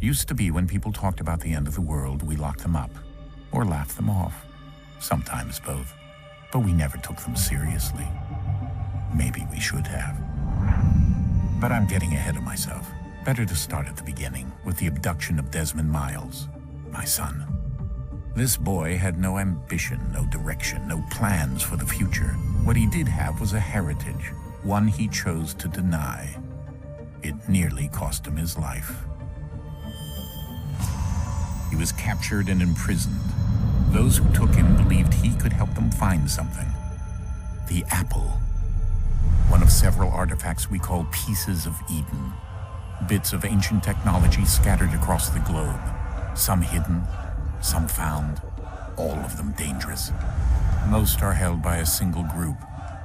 Used to be when people talked about the end of the world, we locked them up or laughed them off. Sometimes both. But we never took them seriously. Maybe we should have. But I'm getting ahead of myself. Better to start at the beginning with the abduction of Desmond Miles, my son. This boy had no ambition, no direction, no plans for the future. What he did have was a heritage, one he chose to deny. It nearly cost him his life. He was captured and imprisoned. Those who took him believed he could help them find something. The apple. One of several artifacts we call pieces of Eden. Bits of ancient technology scattered across the globe. Some hidden, some found, all of them dangerous. Most are held by a single group,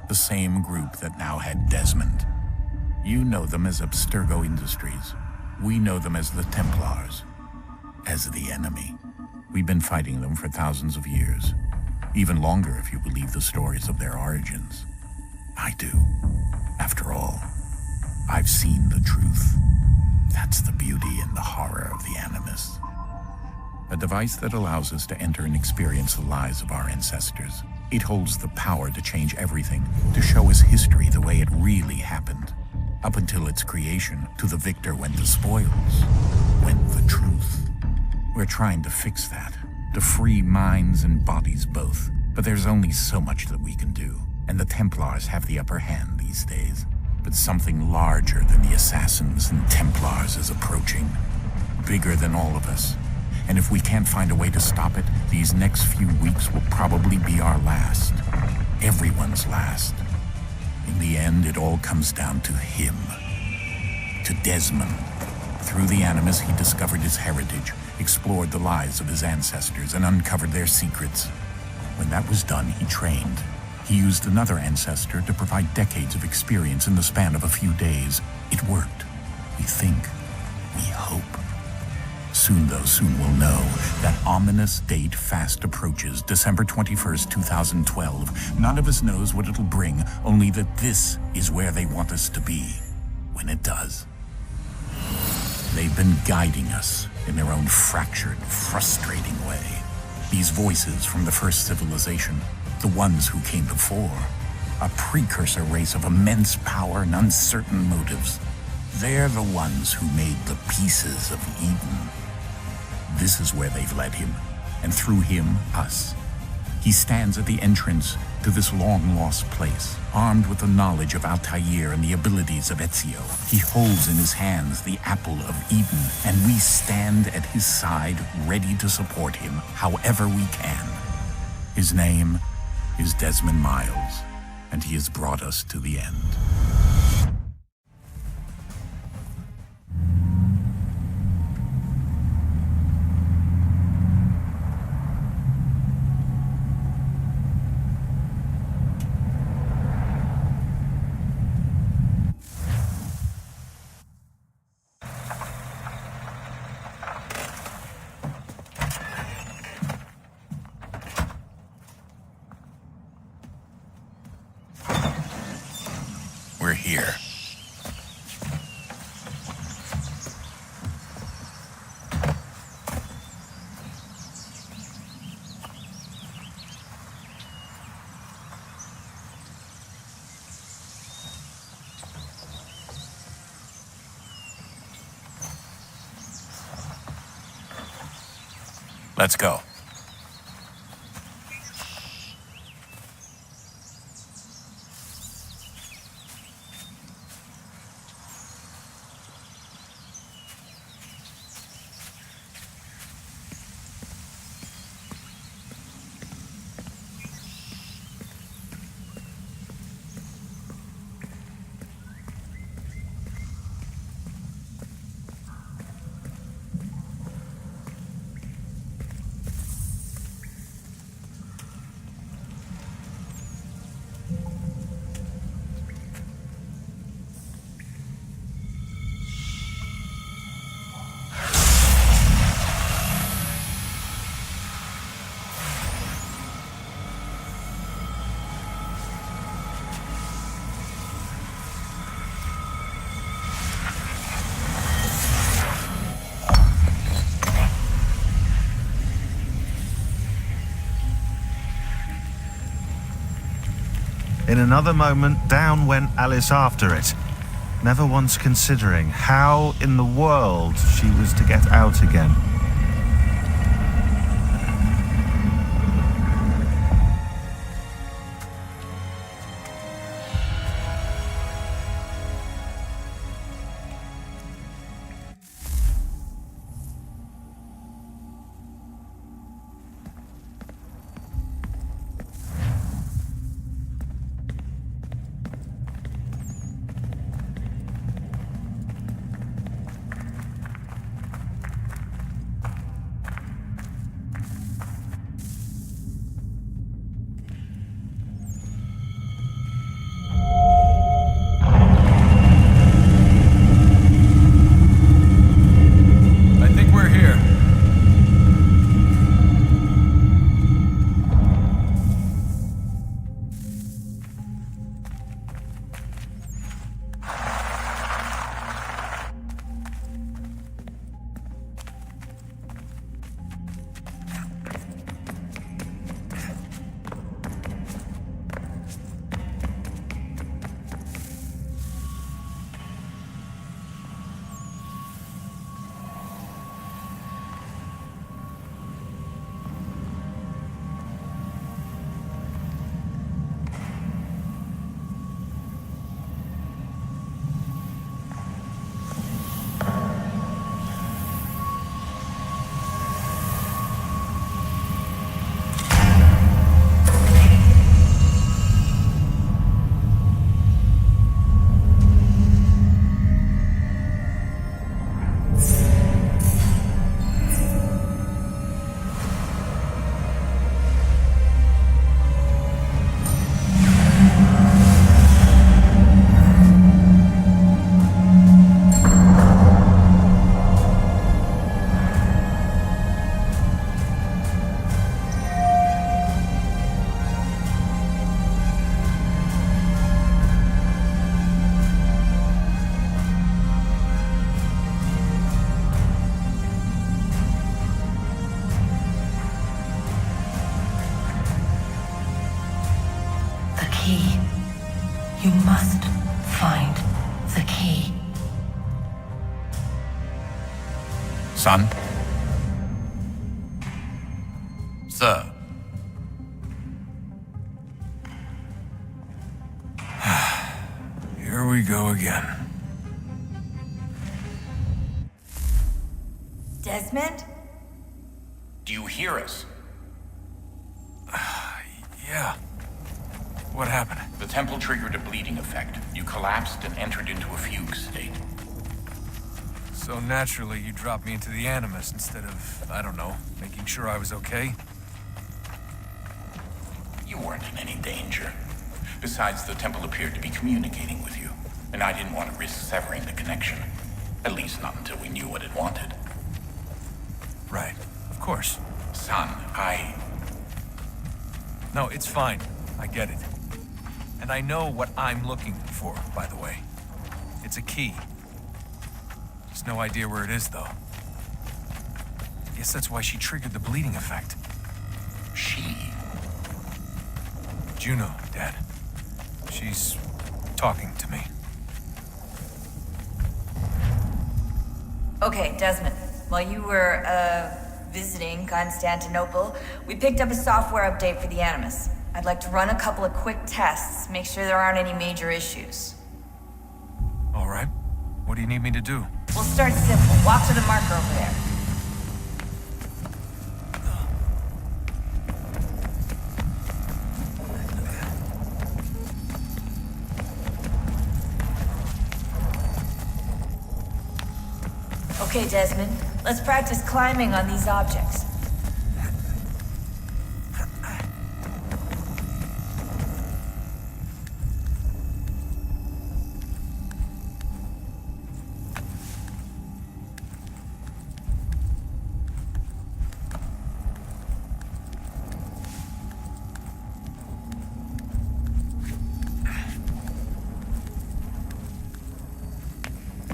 the same group that now had Desmond. You know them as Abstergo Industries. We know them as the Templars, as the enemy. We've been fighting them for thousands of years, even longer if you believe the stories of their origins. I do. After all, I've seen the truth. That's the beauty and the horror of the Animus. A device that allows us to enter and experience the lives of our ancestors. It holds the power to change everything, to show us history the way it really happened. Up until its creation, to the victor went the spoils, went the truth. We're trying to fix that, to free minds and bodies both. But there's only so much that we can do, and the Templars have the upper hand these days. But something larger than the Assassins and Templars is approaching, bigger than all of us. And if we can't find a way to stop it, these next few weeks will probably be our last. Everyone's last. In the end, it all comes down to him. To Desmond. Through the Animus, he discovered his heritage, explored the lives of his ancestors, and uncovered their secrets. When that was done, he trained. He used another ancestor to provide decades of experience in the span of a few days. It worked. We think. We hope. Soon we'll know. That ominous date fast approaches, December 21st, 2012. None of us knows what it'll bring, only that this is where they want us to be, when it does. They've been guiding us in their own fractured, frustrating way. These voices from the first civilization, the ones who came before, a precursor race of immense power and uncertain motives. They're the ones who made the pieces of Eden. This is where they've led him, and through him, us. He stands at the entrance to this long-lost place, armed with the knowledge of Altair and the abilities of Ezio. He holds in his hands the apple of Eden, and we stand at his side, ready to support him however we can. His name is Desmond Miles, and he has brought us to the end. We're here. Let's go. In another moment, down went Alice after it, never once considering how in the world she was to get out again. Key. You must find the key. Son? Sir. Here we go again. Desmond? Do you hear us? Yeah. What happened? The temple triggered a bleeding effect. You collapsed and entered into a fugue state. So naturally, you dropped me into the Animus instead of, I don't know, making sure I was okay? You weren't in any danger. Besides, the temple appeared to be communicating with you, and I didn't want to risk severing the connection. At least not until we knew what it wanted. Right. Of course. Son, No, it's fine. I get it. And I know what I'm looking for, by the way. It's a key. Just no idea where it is, though. Guess that's why she triggered the bleeding effect. She? Juno, Dad. She's talking to me. Okay, Desmond. While you were, visiting Constantinople, we picked up a software update for the Animus. I'd like to run a couple of quick tests, make sure there aren't any major issues. All right. What do you need me to do? We'll start simple. Walk to the marker over there. Okay, Desmond. Let's practice climbing on these objects.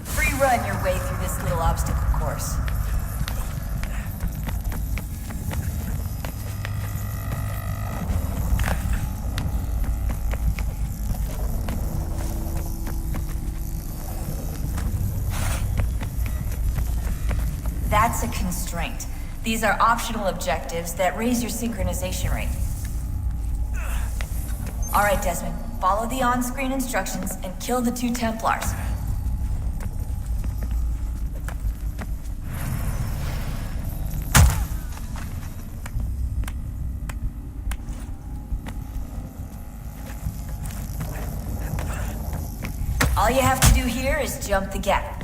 Free run your way through this little obstacle course. That's a constraint. These are optional objectives that raise your synchronization rate. Alright, Desmond. Follow the on-screen instructions and kill the 2 Templars. All you have to do here is jump the gap.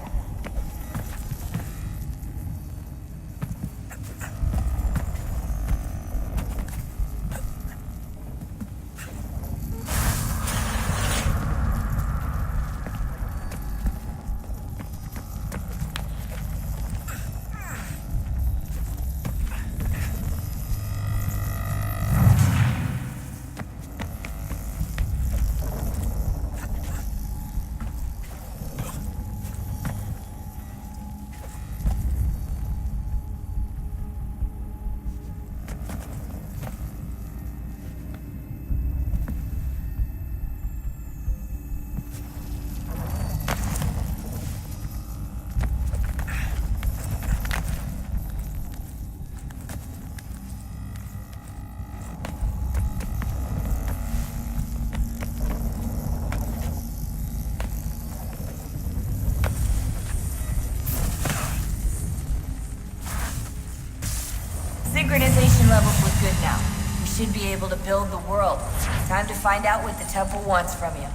Synchronization levels look good now. We should be able to build the world. Time to find out what the temple wants from you.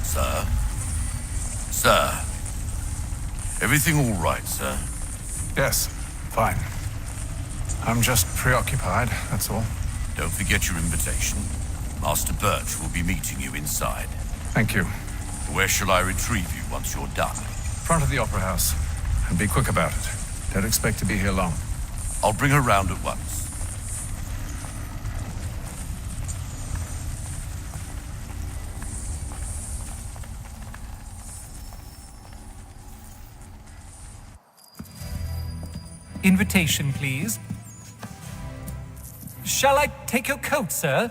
Sir? Sir? Everything all right, sir? Yes, fine. I'm just preoccupied, that's all. Don't forget your invitation. Master Birch will be meeting you inside. Thank you. Where shall I retrieve you once you're done? Front of the Opera House. And be quick about it. Don't expect to be here long. I'll bring her round at once. Invitation, please. Shall I take your coat, sir?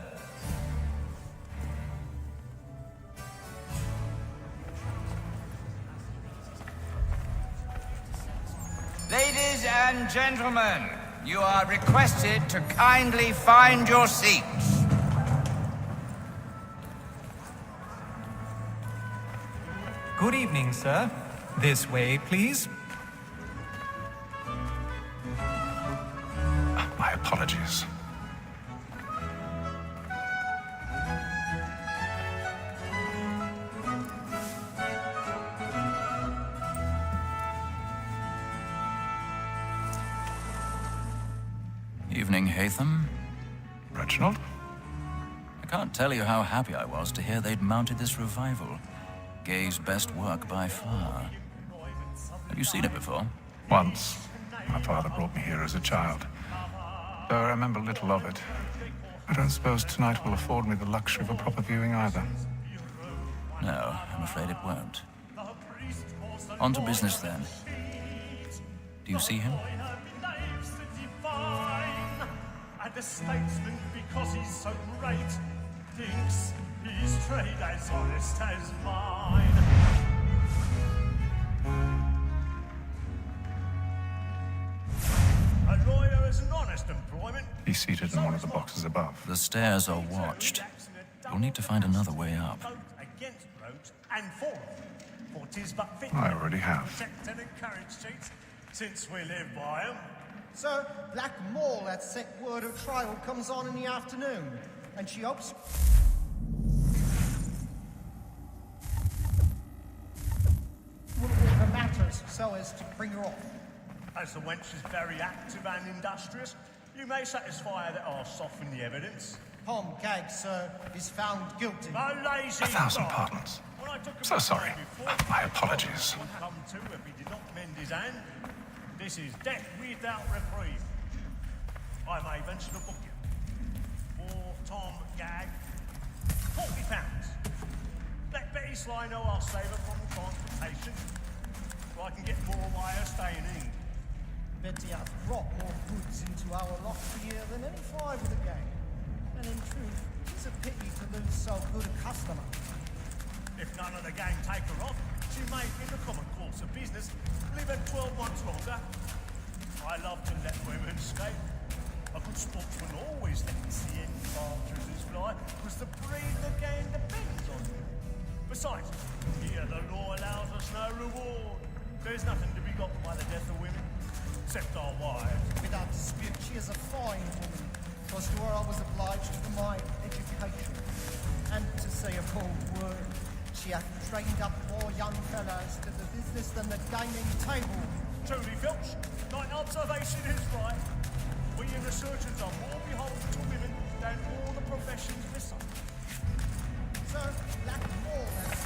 Ladies and gentlemen, you are requested to kindly find your seats. Good evening, sir. This way, please. My apologies. Evening, Hatham. Reginald? I can't tell you how happy I was to hear they'd mounted this revival. Gay's best work by far. Have you seen it before? Once. My father brought me here as a child. Though I remember little of it. I don't suppose tonight will afford me the luxury of a proper viewing either. No, I'm afraid it won't. On to business then. Do you see him? And the statesman, because he's so great, thinks his trade as honest as mine. A lawyer is an honest employment. He's seated in one of the boxes above. The stairs are watched. You'll need to find another way up. Against rogues and for them. For 'tis but fit I already have. protect and encourage cheats, since we live by 'em. So, Black Mall, that sick word of trial, comes on in the afternoon, and she hopes... will order matters so as to bring her off. As the wench is very active and industrious, you may satisfy her that I'll soften the evidence. Tom Gag, sir, is found guilty. A lazy 1,000 dog. pardons. When I took him So to sorry. before, My apologies. he would come to if he did not mend his hand. This is death without reprieve. I may venture to book you. For Tom Gag, £40. Let Betty Sly know I'll save her from transportation, so I can get more by her staying in. Bet he hath brought more goods into our lot here than any five of the gang. And in truth, it's a pity to lose so good a customer. If none of the gang take her on, she may, in the common course of business, live at 12 months longer. I love to let women escape. A good sportsman always lets the end partridges fly, because the breed of the gang depends on them. Besides, here the law allows us no reward. There's nothing to be got by the death of women, except our wives. Without dispute, she is a fine woman, because to her I was obliged for my education. And to say a bold word, she hath trained up more young fellows to the business than the gaming table. Truly, Filch, thy observation is right. We in the surgeons are more beholden to women than all the professions beside. Sir, black more than...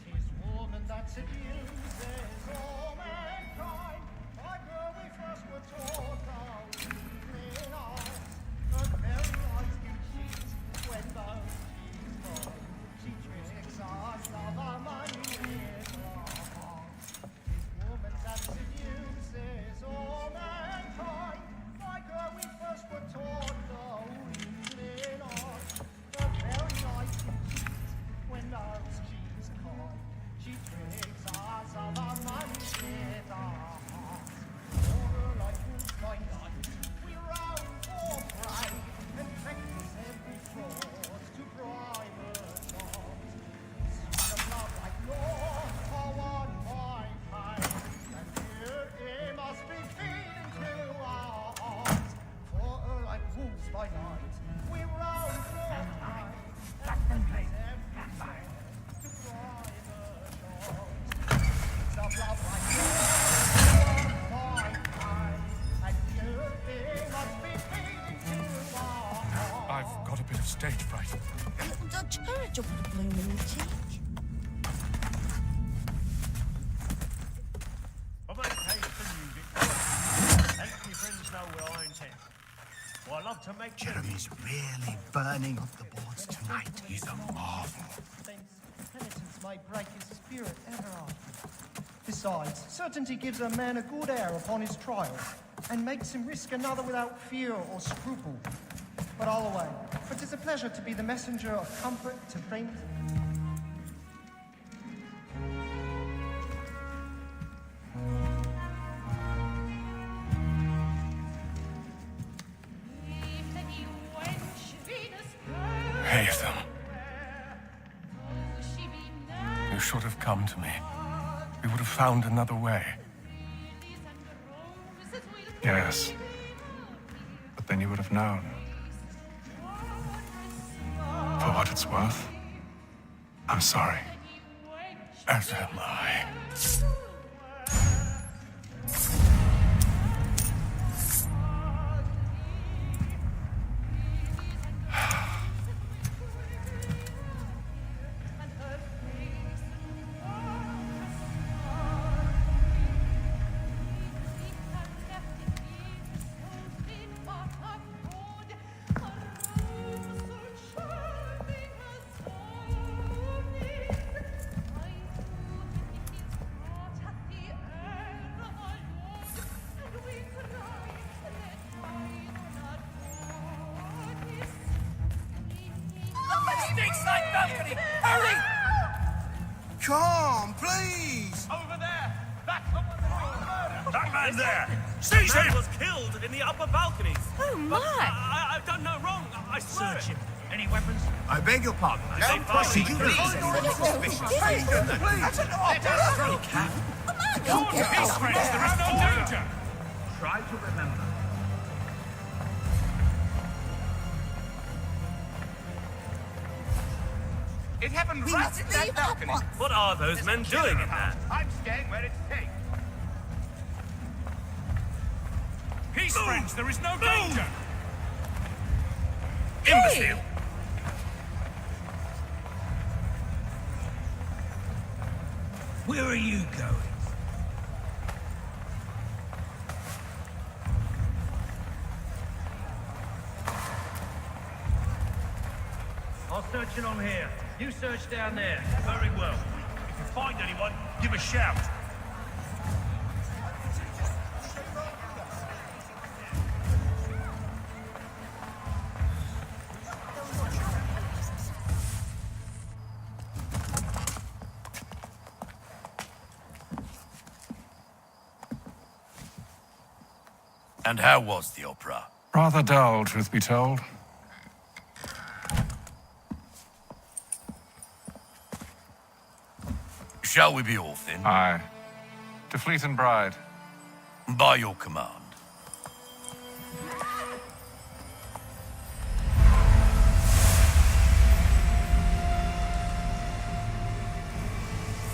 'Tis woman that seduces all mankind. By her we first were taught our evening eyes. Her very eyes do cheat when those she's born. She tricks us of our money with her heart. 'Tis woman that seduces all mankind. Like her we first were taught our evening eyes. Her very eyes do cheat when those she's caught. She tricks us of our money with her heart. For her life was by night, we round for prey and practice every fraud to bribe her charms. Suit of love like law are won by pain, and here it must be feeding to our arms. For her like wolves by night, we round for prey and practice every fraud to bribe her charms. Suit of love like law are won by pain, and here it must be feeding to our arms. I've got a bit of stage fright. Little Dutch courage will put a bloom in your cheek. I make taste for music, and my friends know where I intend. Well, I love to make Jeremy's really burning up the boards tonight. He's a marvel. Penitence may break his spirit ever after. Besides, certainty gives a man a good air upon his trial, and makes him risk another without fear or scruple. But all away, for 'tis a pleasure to be the messenger of comfort to faint. Haytham. You should have come to me. We would have found another way. Yes. But then you would have known. For what it's worth, I'm sorry. As am I. Come, please! Over there! That's the one that was murdered! That man there! Seize him! was killed in the upper balconies. Oh my! I've done no wrong. I swear Search it. him. Any weapons? I beg your pardon. Don't proceed. Please, anyone suspicious. Please, that's an opera! Peace, friends, there is no danger! Try to remember. It happened right in that balcony. What are those men doing in there? I'm staying where it's safe. Peace, friends, there is no danger! Imbecile! Where are you going? I'll search along here. You search down there. Very well. If you find anyone, give a shout. And how was the opera? Rather dull, truth be told. Shall we be off then? Aye. To Fleet and Bride. By your command.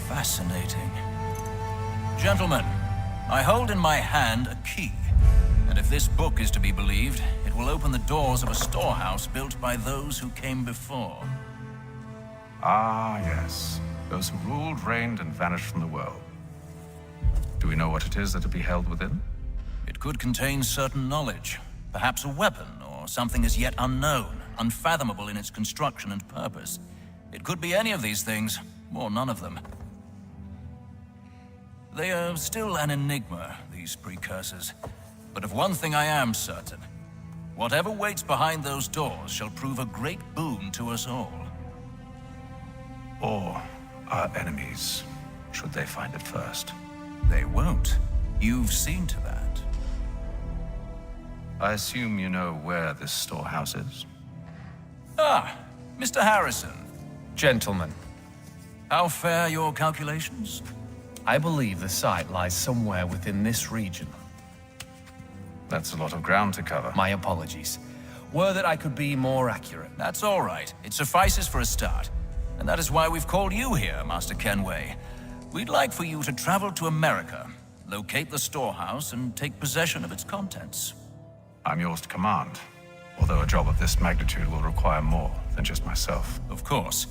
Fascinating. Gentlemen, I hold in my hand a key. And if this book is to be believed, it will open the doors of a storehouse built by those who came before. Ah, yes. Those who ruled, reigned, and vanished from the world. Do we know what it is that will be held within? It could contain certain knowledge, perhaps a weapon, or something as yet unknown, unfathomable in its construction and purpose. It could be any of these things, or none of them. They are still an enigma, these precursors. But of one thing I am certain. Whatever waits behind those doors shall prove a great boon to us all. Or our enemies, should they find it first. They won't. You've seen to that. I assume you know where this storehouse is? Ah, Mr. Harrison. Gentlemen, How fare your calculations? I believe the site lies somewhere within this region. That's a lot of ground to cover. My apologies. Were that I could be more accurate. That's all right. It suffices for a start. And that is why we've called you here, Master Kenway. We'd like for you to travel to America, locate the storehouse, and take possession of its contents. I'm yours to command, although a job of this magnitude will require more than just myself. Of course.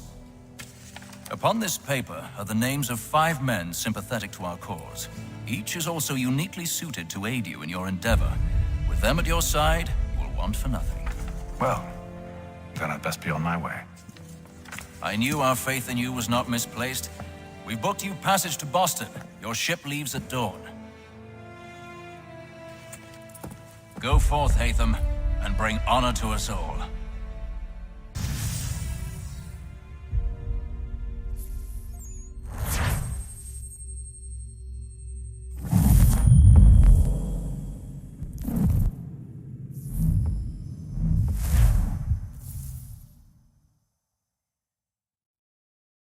Upon this paper are the names of 5 men sympathetic to our cause. Each is also uniquely suited to aid you in your endeavor. With them at your side, you will want for nothing. Well, then I'd best be on my way. I knew our faith in you was not misplaced. We've booked you passage to Boston. Your ship leaves at dawn. Go forth, Hatham, and bring honor to us all.